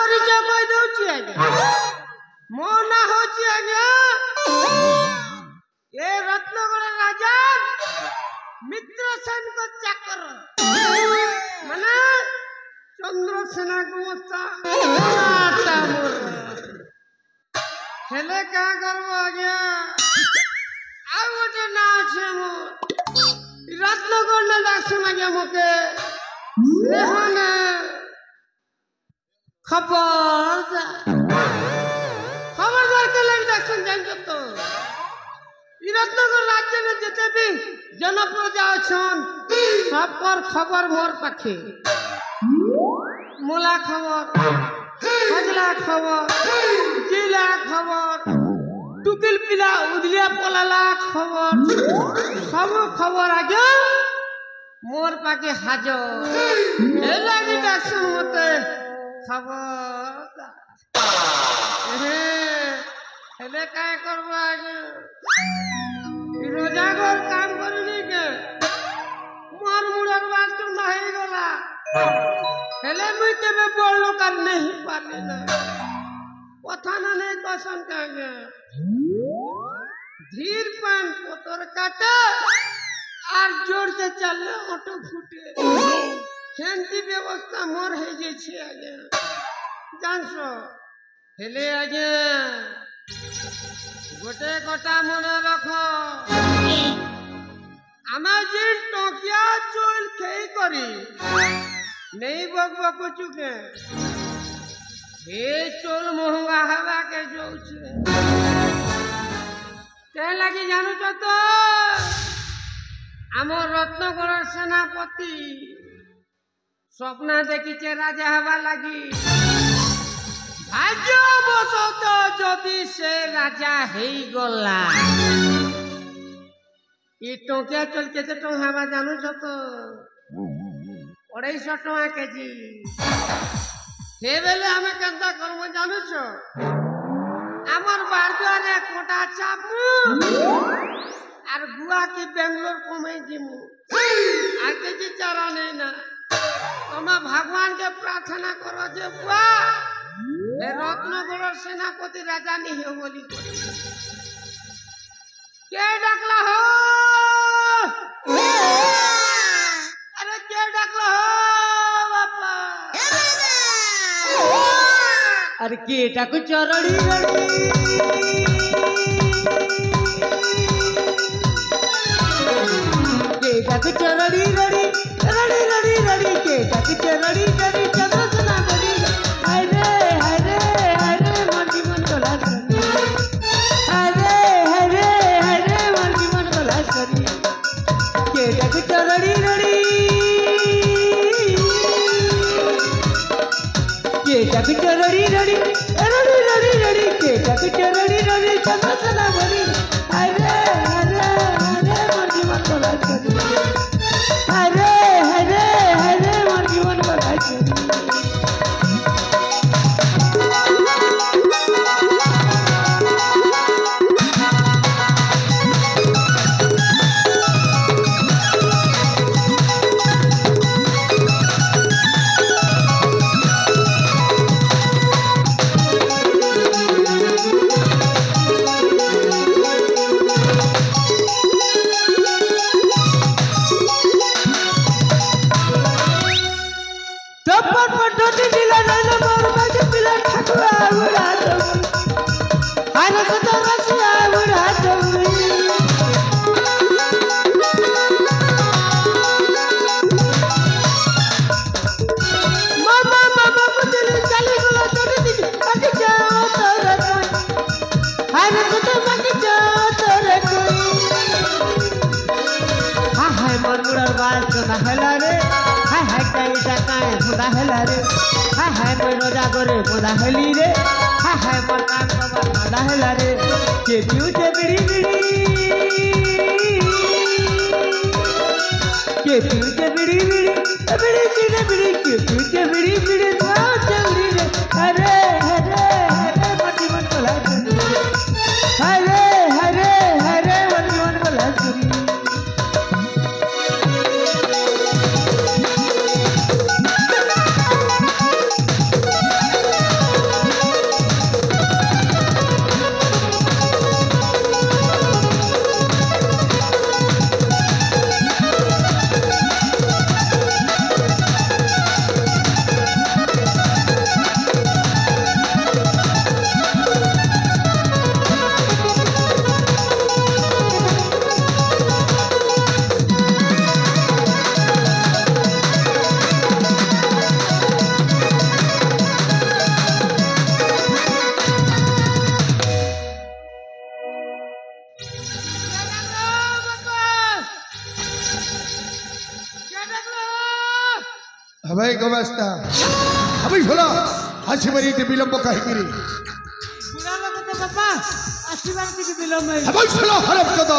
परिचय कह दउची आज्ञा मो ना होची आज्ञा ए रत्नगढ़ राजा मित्रसेन को चाकर माने चंद्रसेना गुमस्ता हेले क्या करबो आज्ञा आ गोटे ना छे मो रत्नगढ़ ने डाकसन आज्ञा मके सेहने खबरदार के लग डाकसन जान तो रत्नगढ़ राज्य में जिते भी जनप्रजा छन सब पर खबर मोर पाखे मोला खबर हजला खबर जिला खबर टुकिल पिला उदलिया पलाला खबर सब खबर आगे मोर पाखे हाजर ए लागी डाक्सन मते खबर हेले काय करबो आगे रोजागर काम करनी के मोर मुड़र वास्तु नहीं गला हेले मुई तेबे बोललो कर नहीं पाले ना कथा ना नहीं पसंद कागे धीर पान पोतर काटे और जोर से चलले ऑटो फूटे हेंती व्यवस्था मोर है जे छी आगे जानसो हेले आगे गोटे कटा मने रखो आमा जी टोकिया चोल खेई करी नहीं बकबक चुके हे चोल महंगा हवा के जो के लगी जानू तो आम रत्नगढ़ सेनापति स्वप्न देखी राजा हवा लगी भाग्य बसत जदि से राजा हे गला ये टोकिया चल के टंका जानू तो 250 टका केजी हे बेले हमें केंता करबो जानू छो हमर बारदुआरे कोटा चापू और गुआ की बेंगलोर कमाई जिमु आके जी चारा नहीं ना तुम भगवान के प्रार्थना करो जे बुआ ए रत्नगढ़ सेनापति राजा नहीं हो बोली के डकला हो अरे के डकला हो बापा अरे के डाकू चरड़ी रड़ी के डाकू चरड़ी रड़ी रड़ी रड़ी रड़ी के डाकू चरड़ी रड़ी चंद्रसेना बड़ी हाय रे मन जीवन तोला हाय रे मन जीवन तोला सरी के डाकू चरड़ी रड़ी के डाकू चरड़ी रड़ी रड़ी रड़ी रड़ी के डाकू चरड़ी रड़ी चंद्रसेना बड़ी हाय रे मन जीवन तोला सरी हाय रे मन जीवन तोला सरी हेली रे हाय मोर कान बाबा दादा हेला रे के फ्यूचर बिड़ी बिड़ी के फ्यूचर बिड़ी बिड़ी बिड़ी सीने बिड़ी के फ्यूचर बिड़ी बिड़ी जाओ चली रे अरे मटी मन को लाग अरे मटी मन को लाग গোমাস্তা আমি হলো আসিবারি বিলম্ব কাহিনী বাবা আসিবার কিছু বিলম্ব আমি হলো হারামজাদ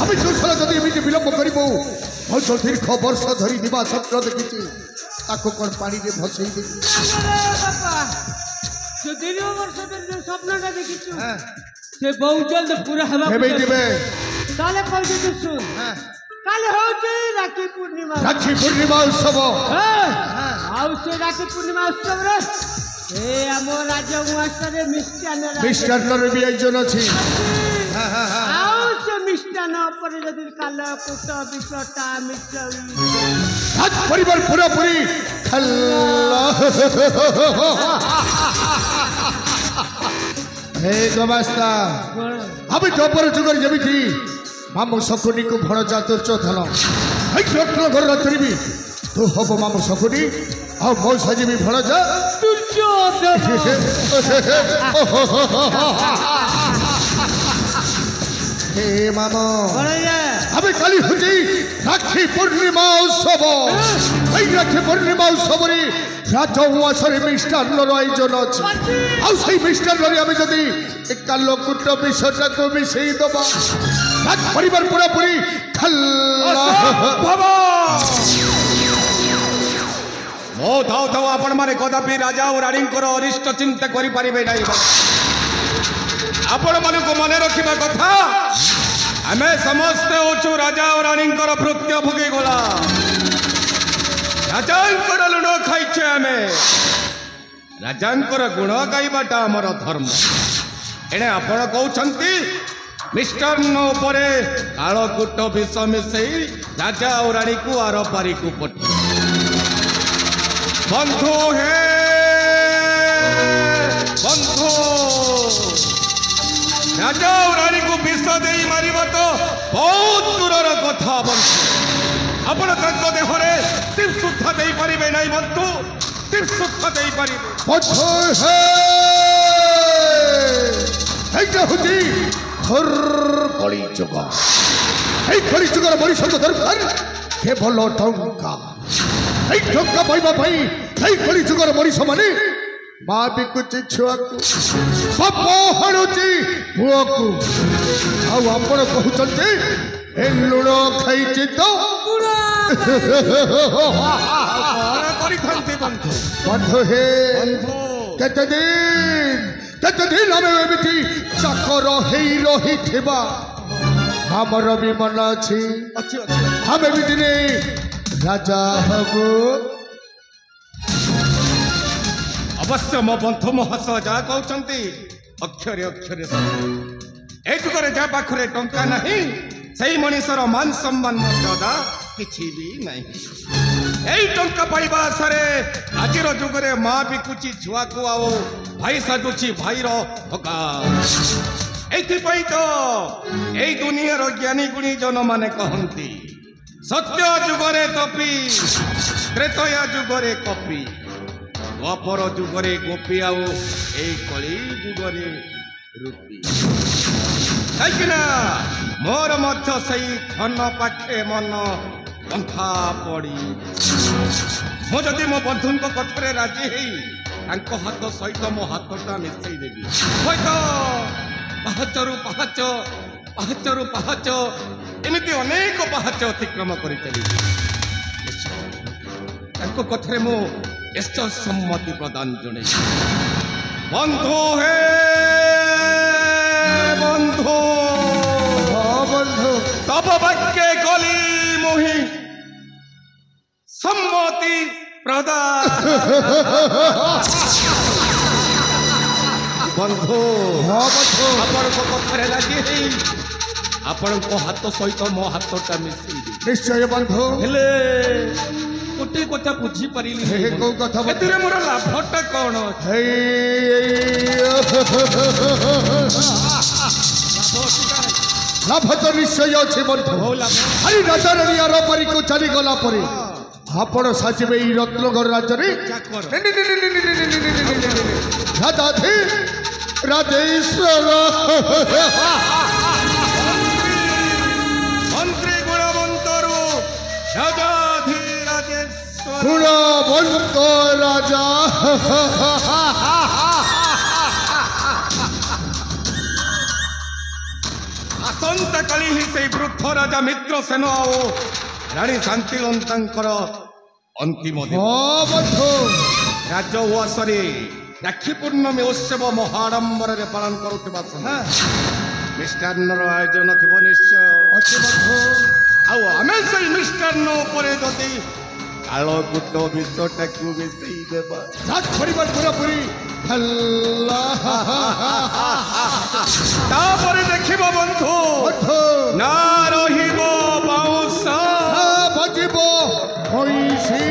আমি চুল যদি এমিতি বিলম্ব করিব হয়তো দীর্ঘ বর্ষ ধরি দিবা স্বপ্ন দেখিছি তাকে কোন পানিতে ভসাই দেবি বাবা যে দীর্ঘ বর্ষ ধরে যে স্বপ্নটা দেখিছো সে বহু জলদি পুরা হবা ভেবে দিবে তাহলে কইতে তো শুন কাল হচ্ছে রাখি পূর্ণিমা উৎসব ଆଉ ସେ ରାକ୍ଷୀ ପୂର୍ଣ୍ଣିମା ଉତ୍ସବରେ ଏ ଆମ ରାଜ୍ୟ ଉଆସରେ ମିଷ୍ଟାନ୍ନର ବି ଆୟୋଜନ ଅଛି ଆଉ ସେ ମିଷ୍ଟାନ୍ନ ଉପରେ ଯଦି କାଲ କୁଟ ବିଷଟା ମିଶାଇ ପରିବାର ପୁରାପୁରି ହେ ଗୋମାସ୍ତା ଆମେ ଜବର ଯୁଗରେ ଯେମିତି ମାମୁ ଶକୁନିକୁ ଭଣଜା ଦୁର୍ଯୋଧନ ରତ୍ନ ଘର ରାତ୍ରିବି ତୁ ହବ ମାମୁ ଶକୁନି ଆଉ ମୋ ସାଜିବି ଭଣଜା হে মামা আমি কালি হচ্ছে রাখি পূর্ণিমা উৎসব এই রাখি পূর্ণিমা উৎসবরে রাজ উয়াসরে মিষ্টান্নর আয়োজন আছে ଆଉ ସେଇ ମିଷ୍ଟାନ୍ନରେ ଆମେ ଯଦି ଏକା ଲୋକଟ ବିଷଟାକୁ ମିଶେଇ ଦେବା ରାଜ ପରିବାର ପୁରାପୁରି ମୋ ଥାଉ ଥାଉ ଆପଣମାନେ କଦାପି ରାଜା ଓ ରାଣୀଙ୍କର ଅରିଷ୍ଟ ଚିନ୍ତା କରିପାରିବେ ନାହିଁ ଆପଣମାନଙ୍କୁ ମନେ ରଖିବା କଥା ଆମେ ସମସ୍ତେ ହେଉଛୁ ରାଜା ଓ ରାଣୀଙ୍କର ଭୃତ୍ୟ ଭୋଗିଗଲା ରାଜାଙ୍କର ଲୁଣ ଖାଇଛେ ଆମେ ରାଜାଙ୍କର ଗୁଣ ଗାଇବାଟା ଆମର ଧର୍ମ ଏଣେ ଆପଣ କହୁଛନ୍ତି ମିଷ୍ଟାନ୍ନ ଉପରେ କାଳକୂଟ ବିଷ ମିଶେଇ ରାଜା ଓ ରାଣୀକୁ ଆର ପାରିକୁ ପଠେଇ ବନ୍ଧୁ ହେ ବନ୍ଧୁ ରାଜା ଓ ରାଣୀକୁ ବିଷ ଦେଇ ମାରିବ ତ ବହୁତ ଦୂରର କଥା ବନ୍ଧୁ ଆପଣ ତାଙ୍କ ଦେହରେ ଟିପ୍ ସୁଦ୍ଧା ଦେଇପାରିବେ ନାହିଁ ବନ୍ଧୁ ଟିପ୍ ସୁଦ୍ଧା ଦେଇପାରିବେ এইটা হচ্ছে কলি যুগ এই কলি যুগের মনুষ্য দরকার কেবল টঙ্কা এই টঙ্কা পাইবা পাই এই কলি যুগের মনুষ্য মানে মা বিকুଛି ଛୁଆକୁ ବାପ ହାଣୁଛି ପୁଅକୁ ଆଉ ଆପଣ କହୁଛନ୍ତି ଏ ଲୁଣ ଖାଇଛି ତ ବନ୍ଧୁ ହେ କେତେ ଦିନ ଆମେ ଏମିତି ଚାକର ହେଇ ରହିଥିବା ଆମର ବି ମନ ଅଛି ଆମେ ବି ଦିନେ ରାଜା ହବୁ ଅବଶ୍ୟ ମୋ ବନ୍ଧୁ ମହାଶୟ ଯାହା କହୁଛନ୍ତି ଅକ୍ଷରେ ଅକ୍ଷରେ ଏ ଯୁଗରେ ଯାହା ପାଖରେ ଟଙ୍କା ନାହିଁ ସେଇ ମଣିଷର ମାନ ସମ୍ମାନ ମର୍ଯ୍ୟାଦା କିଛି ବି ନାହିଁ ଏଇ ଟଙ୍କା ପାଇବା ଆଶାରେ ଆଜିର ଯୁଗରେ ମା ବିକୁଛି ଛୁଆକୁ ଆଉ ଭାଇ ସାଜୁଛି ଭାଇର ଭଗା ଏଇଥିପାଇଁ ତ ଏଇ ଦୁନିଆର ଜ୍ଞାନୀ ଗୁଣୀ ଜନମାନେ କହନ୍ତି ସତ୍ୟ ଯୁଗରେ ତପି ତ୍ରେତୟା ଯୁଗରେ କପି ଦ୍ୱାପର ଯୁଗରେ ଗୋପୀ ଆଉ ଏଇ କଳି ଯୁଗରେ ରୂପୀ କାହିଁକିନା ମୋର ମଧ୍ୟ ସେଇ ଧନ ପାଖେ ମନ ବନ୍ଧା ପଡ଼ି ମୁଁ ଯଦି ମୋ ବନ୍ଧୁଙ୍କ କଥାରେ ରାଜି ହେଇ ତାଙ୍କ ହାତ ସହିତ ମୋ ହାତଟା ମିଶେଇ ଦେବି ହୁଏତ ପାହାଚରୁ ପାହାଚ ପାହାଚରୁ ପାହାଚ ଏମିତି ଅନେକ ପାହାଚ ଅତିକ୍ରମ କରି ଚାଲିବି ତାଙ୍କ କଥାରେ ମୁଁ ନିଶ୍ଚୟ ସମ୍ମତି ପ୍ରଦାନ ଜଣେ ବନ୍ଧୁ ହେ ବନ୍ଧୁ ବନ୍ଧୁ ତବ ବାକ୍যେ କଲି ମୋହି ସମ୍ମତି ପ୍ରଦାନ ବନ୍ଧୁ ଆପଣଙ୍କ କଥାରେ ଲାଗି ହେଇ ଆପଣଙ୍କ ହାତ ସହିତ ମୋ ହାତଟା ମିଶେଇ ନିଶ୍ଚୟ ବନ୍ଧୁ ହେଲେ ଗୋଟେ କଥା ବୁଝିପାରିଲି କୋଉ କଥା ଏଥିରେ ମୋର ଲାଭଟା କଣ ଲାଭ ତ ନିଶ୍ଚୟ ଅଛି ବନ୍ଧୁ ଆରେ ରାଜା ରାଣୀ ଆର ପାରିକୁ ଚାଲିଗଲା ପରେ ଆପଣ ସାଜିବେ ଏଇ ରତ୍ନଗର ରାଜ୍ୟରେ ରାଜାଧି ରାଜେଶ୍ୱର ମନ୍ତ୍ରୀ ଗୁଣବନ୍ତରୁ ରାଜାଧି ରାଜେଶ୍ୱର গুণবন্ত রাজা ଆସନ୍ତାକାଲି ହିଁ ସେଇ ବୃଦ୍ଧ ରାଜା ମିତ୍ରସେନ ଆଉ ରାଣୀ ଶାନ୍ତିଲତାଙ୍କର ଅନ୍ତିମ ଦିନ। ହଁ ବନ୍ଧୁ ରାଜ ଉଆସରେ ରାକ୍ଷୀ ପୂର୍ଣ୍ଣମୀ ଉତ୍ସବ ମହାଡମ୍ବରରେ ପାଳନ କରୁଥିବା ସମୟ ମିଷ୍ଟାନ୍ନର ଆୟୋଜନ ଥିବ ନିଶ୍ଚୟ। ଅଛି ବନ୍ଧୁ ଆଉ ଆମେ ସେଇ ମିଷ୍ଟାନ୍ନ ଉପରେ ଯଦି କାଳକୂଟ ବିଷଟାକୁ ମିଶେଇ ଦେବା ରାଜ ପରିବାର ପୁରାପୁରି ହେଲା ତାପରେ ଦେଖିବ ବନ୍ଧୁ ବନ୍ଧୁ ନା ରହିବ ବାଉଁଶ ବଜିବ ହୋଇସି